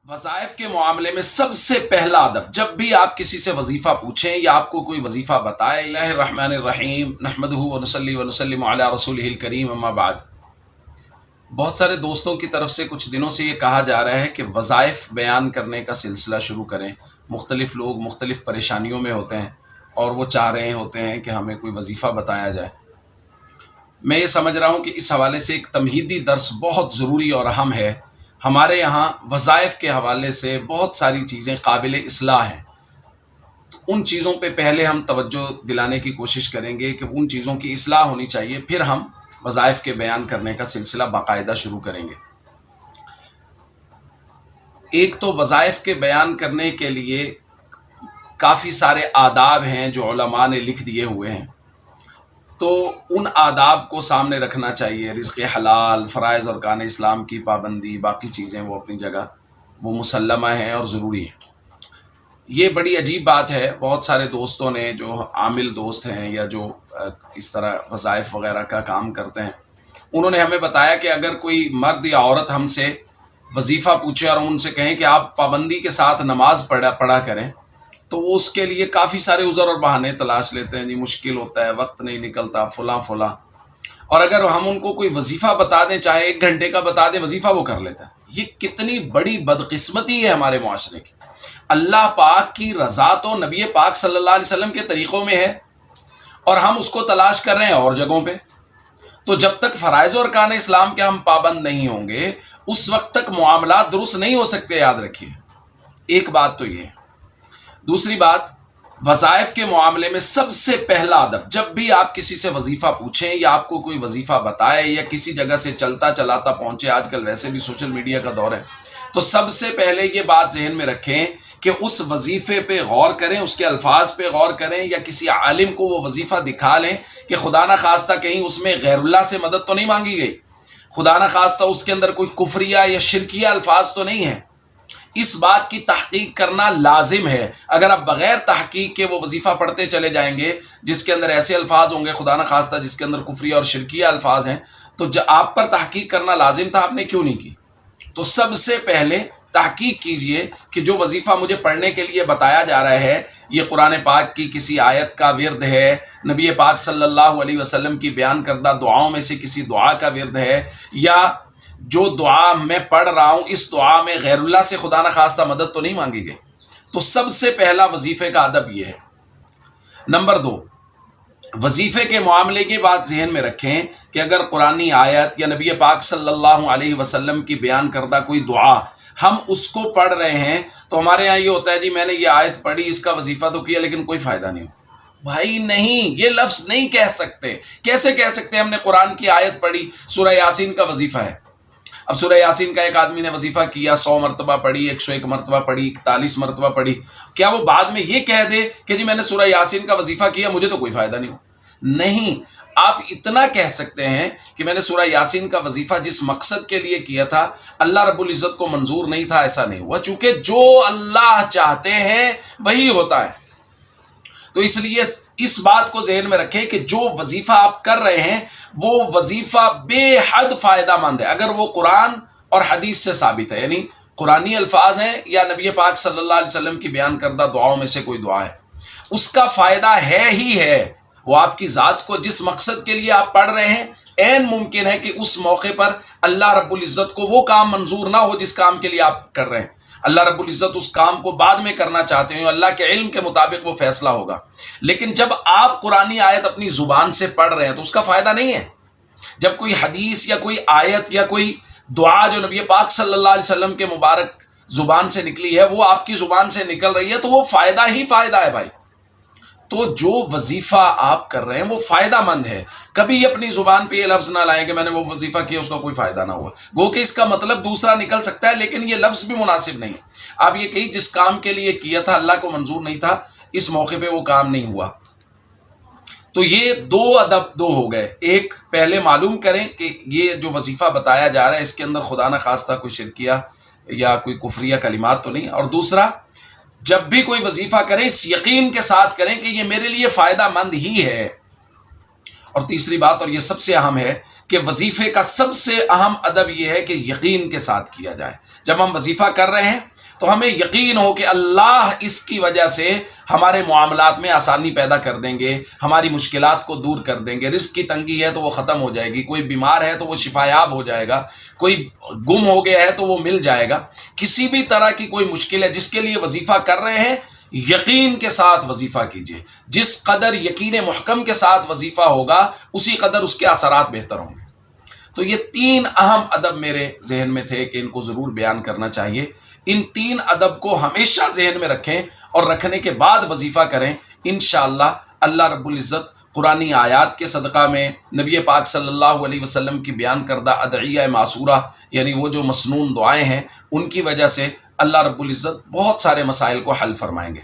वज़ाइफ के मामले में सबसे पहला अदब, जब भी आप किसी से वजीफ़ा पूछें या आपको कोई वजीफ़ा बताए, रहमानिर्रहीम नहमदुहु व नुसल्ली व नुसल्लिमु अला रसूलिहिल करीम अम्मा बाद। बहुत सारे दोस्तों की तरफ से कुछ दिनों से ये कहा जा रहा है कि वज़ाइफ बयान करने का सिलसिला शुरू करें। मुख्तलिफ़ लोग मुख्तलिफ़ परेशानियों में होते हैं और वो चाह रहे होते हैं कि हमें कोई वजीफ़ा बताया जाए। मैं ये समझ रहा हूँ कि इस हवाले से एक तमहीदी दर्स बहुत ज़रूरी और अहम है। हमारे यहाँ वज़ाइफ के हवाले से बहुत सारी चीज़ें काबिल इस्लाह हैं, तो उन चीज़ों पे पहले हम तवज्जो दिलाने की कोशिश करेंगे कि उन चीज़ों की इस्लाह होनी चाहिए, फिर हम वज़ाइफ के बयान करने का सिलसिला बाकायदा शुरू करेंगे। एक तो वज़ाइफ के बयान करने के लिए काफ़ी सारे आदाब हैं जो उलमा ने लिख दिए हुए हैं, तो उन आदाब को सामने रखना चाहिए। रिज़्क़ हलाल, फ़राइज़ और अरकान इस्लाम की पाबंदी, बाकी चीज़ें वो अपनी जगह वो मुसल्लमा हैं और ज़रूरी हैं। ये बड़ी अजीब बात है। बहुत सारे दोस्तों ने, जो आमिल दोस्त हैं या जो इस तरह वज़ाइफ वग़ैरह का काम करते हैं, उन्होंने हमें बताया कि अगर कोई मर्द या औरत हमसे वजीफ़ा पूछे और उनसे कहें कि आप पाबंदी के साथ नमाज पढ़ा करें, तो वो उसके लिए काफ़ी सारे उज़र और बहाने तलाश लेते हैं। जी मुश्किल होता है, वक्त नहीं निकलता, फलां। और अगर हम उनको कोई वजीफ़ा बता दें, चाहे 1 घंटे का बता दें वजीफ़ा, वो कर लेता है। ये कितनी बड़ी बदकिस्मती है हमारे मुआशरे की। अल्लाह पाक की रज़ा तो नबी पाक सल्लल्लाहु अलैहि वसल्लम के तरीक़ों में है और हम उसको तलाश कर रहे हैं और जगहों पे। तो जब तक फ़राइज़ और अरकान इस्लाम के हम पाबंद नहीं होंगे, उस वक्त तक मामला दुरुस्त नहीं हो सकते, याद रखिए। एक बात तो ये है। दूसरी बात, वज़ाइफ के मामले में सबसे पहला अदब, जब भी आप किसी से वजीफ़ा पूछें या आपको कोई वजीफ़ा बताए या किसी जगह से चलता चलाता पहुंचे, आजकल वैसे भी सोशल मीडिया का दौर है, तो सबसे पहले ये बात जहन में रखें कि उस वजीफ़े पे गौर करें, उसके अल्फाज पे गौर करें, या किसी आलिम को वो वजीफ़ा दिखा लें कि खुदा न खास्ता कहीं उसमें गैरुल्लाह से मदद तो नहीं मांगी गई, खुदा न खास्ता उसके अंदर कोई कुफरिया या शिरकिया अल्फाज तो नहीं है। इस बात की तहकीक करना लाजिम है। अगर आप बग़ैर तहकीक के वो वजीफ़ा पढ़ते चले जाएंगे जिसके अंदर ऐसे अल्फाज होंगे खुदा न खास्ता जिसके अंदर कुफरिया और शिरकिया अल्फाज हैं, तो आप पर तहकीक करना लाजिम था, आपने क्यों नहीं की? तो सबसे पहले तहकीक कीजिए कि जो वजीफ़ा मुझे पढ़ने के लिए बताया जा रहा है, ये कुरान पाक की किसी आयत का विर्द है, नबी पाक सल्लल्लाहु अलैहि वसल्लम की बयान करदा दुआओं में से किसी दुआ का विर्द है, या जो दुआ मैं पढ़ रहा हूँ इस दुआ में गैरुल्लाह से खुदा न खास्ता मदद तो नहीं मांगी गई। तो सबसे पहला वजीफ़े का अदब ये है। नंबर 2, वजीफ़े के मामले की बात जहन में रखें कि अगर कुरानी आयत या नबी पाक सल्लल्लाहु अलैहि वसल्लम की बयान करदा कोई दुआ हम उसको पढ़ रहे हैं, तो हमारे यहाँ ये होता है, जी मैंने ये आयत पढ़ी, इसका वजीफ़ा तो किया, लेकिन कोई फ़ायदा नहीं हो। भाई नहीं, ये लफ्ज़ नहीं कह सकते। कैसे कह सकते हैं? हमने कुरान की आयत पढ़ी, सूरह यासीन का वजीफ़ा है। अब सूरह यासीन का एक आदमी ने वजीफ़ा किया, 100 मरतबा पढ़ी, 101 मरतबा पढ़ी, 41 मरतबा पढ़ी, क्या वो बाद में ये कह दे कि जी मैंने सूरह यासीन का वजीफ़ा किया, मुझे तो कोई फ़ायदा नहीं हो? नहीं, आप इतना कह सकते हैं कि मैंने सूरह यासीन का वजीफ़ा जिस मकसद के लिए किया था, अल्लाह रब्बुल इज़्ज़त को मंजूर नहीं था, ऐसा नहीं हुआ, चूंकि जो अल्लाह चाहते हैं वही होता है। तो इसलिए इस बात को ज़हन में रखें कि जो वजीफ़ा आप कर रहे हैं वो वजीफ़ा बेहद फ़ायदा मंद है, अगर वो कुरान और हदीस से साबित है, यानी कुरानी अल्फाज हैं या नबी पाक सल्लल्लाहु अलैहि वसल्लम की बयान करदा दुआओं में से कोई दुआ है, उसका फ़ायदा है ही है। वो आपकी ज़ात को जिस मकसद के लिए आप पढ़ रहे हैं, ऐन मुमकिन है कि उस मौके पर अल्लाह रब्बुल इज़्ज़त को वो काम मंजूर ना हो जिस काम के लिए आप कर रहे हैं। अल्लाह रब्बुल इज़्ज़त उस काम को बाद में करना चाहते हैं, अल्लाह के इल्म के मुताबिक वो फैसला होगा। लेकिन जब आप कुरानी आयत अपनी ज़ुबान से पढ़ रहे हैं तो उसका फ़ायदा नहीं है। जब कोई हदीस या कोई आयत या कोई दुआ जो नबी पाक सल्लल्लाहु अलैहि वसल्लम के मुबारक ज़ुबान से निकली है, वो आपकी ज़ुबान से निकल रही है, तो वो फ़ायदा ही फ़ायदा है भाई। तो जो वजीफ़ा आप कर रहे हैं वो फ़ायदा मंद है। कभी अपनी ज़ुबान पे ये लफ्ज़ ना लाएं कि मैंने वो वजीफ़ा किया, उसका कोई फ़ायदा ना हुआ। गो कि इसका मतलब दूसरा निकल सकता है, लेकिन ये लफ्ज़ भी मुनासिब नहीं है। आप ये कहीं जिस काम के लिए किया था अल्लाह को मंजूर नहीं था, इस मौके पे वो काम नहीं हुआ। तो ये 2 अदब हो गए। एक, पहले मालूम करें कि ये जो वजीफ़ा बताया जा रहा है इसके अंदर खुदा न खास्ता कोई शिरकिया या कोई कुफरिया कलिमात तो नहीं। और दूसरा, जब भी कोई वजीफ़ा करें इस यकीन के साथ करें कि ये मेरे लिए फ़ायदा मंद ही है। और तीसरी बात, और ये सबसे अहम है, कि वजीफ़े का सबसे अहम अदब यह है कि यकीन के साथ किया जाए। जब हम वजीफ़ा कर रहे हैं تو ہمیں یقین ہو کہ اللہ اس کی وجہ سے ہمارے معاملات میں آسانی پیدا کر دیں گے، ہماری مشکلات کو دور کر دیں گے۔ رزق کی تنگی ہے تو وہ ختم ہو جائے گی، کوئی بیمار ہے تو وہ شفا یاب ہو جائے گا، کوئی گم ہو گیا ہے تو وہ مل جائے گا۔ کسی بھی طرح کی کوئی مشکل ہے جس کے لیے وظیفہ کر رہے ہیں، یقین کے ساتھ وظیفہ کیجئے۔ جس قدر یقین محکم کے ساتھ وظیفہ ہوگا اسی قدر اس کے اثرات بہتر ہوں گے۔ تو یہ 3 اہم ادب میرے ذہن میں تھے کہ ان کو ضرور بیان کرنا چاہیے۔ ان 3 ادب کو ہمیشہ ذہن میں رکھیں اور رکھنے کے بعد وظیفہ کریں۔ انشاءاللہ اللہ رب العزت قرآنی آیات کے صدقہ میں، نبی پاک صلی اللہ علیہ وسلم کی بیان کردہ ادعیہ معصورہ، یعنی وہ جو مسنون دعائیں ہیں، ان کی وجہ سے اللہ رب العزت بہت سارے مسائل کو حل فرمائیں گے۔